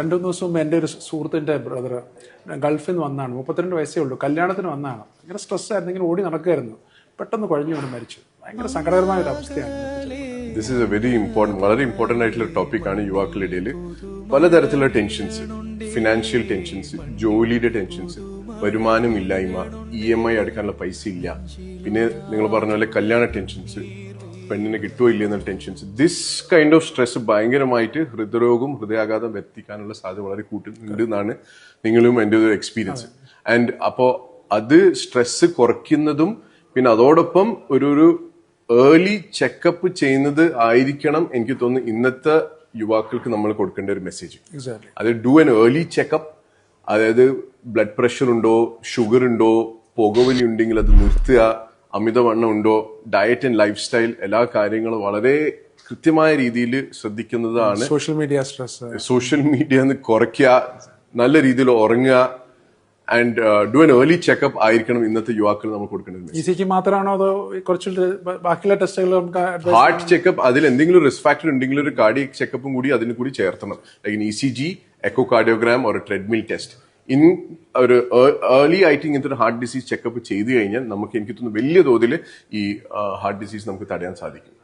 2 ദിവസം മുമ്പ് എൻ്റെ ഒരു സുഹൃത്തിൻ്റെ ബ്രദർ ഗൾഫിൽ നിന്ന് വന്നതാണ്. 32 വയസ്സേ ഉള്ളൂ. കല്യാണത്തിന് വന്നതാണ്. ഭയങ്കര സ്ട്രെസ്സായിരുന്നു. ഇങ്ങനെ ഓടി നടക്കുകയായിരുന്നു. പെട്ടെന്ന് കുഴഞ്ഞു വീണ് മരിച്ചു. ഭയങ്കര സങ്കടകരമായ ഒരു അവസ്ഥയാണ്. This is A very important, വളരെ ഇമ്പോർട്ടൻ്റ് ആയിട്ടുള്ള ടോപ്പിക്കാണ് യുവാക്കളുടെ ഇടയിൽ. പലതരത്തിലുള്ള ടെൻഷൻസ്, ഫിനാൻഷ്യൽ ടെൻഷൻസ്, ജോലിയുടെ ടെൻഷൻസ്, വരുമാനമില്ലായ്മ, EMI അടക്കാനുള്ള പൈസ ഇല്ല, പിന്നെ നിങ്ങൾ പറഞ്ഞ പോലെ കല്യാണ ടെൻഷൻസ്, പെണ്ണിനെ കിട്ടുമോ ഇല്ല എന്നുള്ള tensions. This kind of stress ഭയങ്കരമായിട്ട് ഹൃദയരോഗം, ഹൃദയാഘാതം വരുത്തിക്കാനുള്ള സാധ്യത വളരെ കൂട്ടുന്നുണ്ട് എന്നാണ് നിങ്ങളും എൻ്റെ ഒരു എക്സ്പീരിയൻസ്. ആൻഡ് അപ്പോൾ അത് സ്ട്രെസ് കുറയ്ക്കുന്നതും പിന്നെ അതോടൊപ്പം ഒരു ഏർലി ചെക്കപ്പ് ചെയ്യുന്നത് ആയിരിക്കണം എനിക്ക് തോന്നുന്നു ഇന്നത്തെ യുവാക്കൾക്ക് നമ്മൾ കൊടുക്കേണ്ട ഒരു മെസ്സേജ്. അത് ഡു ആൻ ഏർലി ചെക്കപ്പ്. അതായത് ബ്ലഡ് പ്രഷർ ഉണ്ടോ, ഷുഗർ ഉണ്ടോ, പുകവലി ഉണ്ടെങ്കിൽ അത് നിർത്തുക, അമിതവണ്ണം ഉണ്ടോ, ഡയറ്റ് ആൻഡ് ലൈഫ് സ്റ്റൈൽ, എല്ലാ കാര്യങ്ങളും വളരെ കൃത്യമായ രീതിയിൽ ശ്രദ്ധിക്കുന്നതാണ്. സോഷ്യൽ മീഡിയ കുറയ്ക്കുക, നല്ല രീതിയിൽ ഉറങ്ങുക and do an early checkup ആയിരിക്കണം ഇന്നത്തെ യുവാക്കൾ നമ്മൾ കൊടുക്കേണ്ടത്. ECG മാത്രമാണോ അതോ കുറച്ച് ബാക്കിയുള്ള ടെസ്റ്റുകൾ? ഹാർട്ട് ചെക്കപ്പ്, അതിൽ എന്തെങ്കിലും റിസ്ക് ഫാക്ടർ ഉണ്ടെങ്കിൽ ഒരു കാർഡിയക് ചെക്കപ്പും കൂടി അതിന് കൂടി ചേർത്തണം. ലൈക്ക് ECG, എക്കോ കാർഡിയോഗ്രാം ഒരു ട്രെഡ്മിൽ ടെസ്റ്റ്. ഒരു ഏർലി ആയിട്ട് ഇങ്ങനത്തെ ഒരു ഹാർട്ട് ഡിസീസ് ചെക്കപ്പ് ചെയ്തു കഴിഞ്ഞാൽ നമുക്ക് എനിക്ക് തോന്നുന്നു വലിയ തോതിൽ ഈ ഹാർട്ട് ഡിസീസ് നമുക്ക് തടയാൻ സാധിക്കും.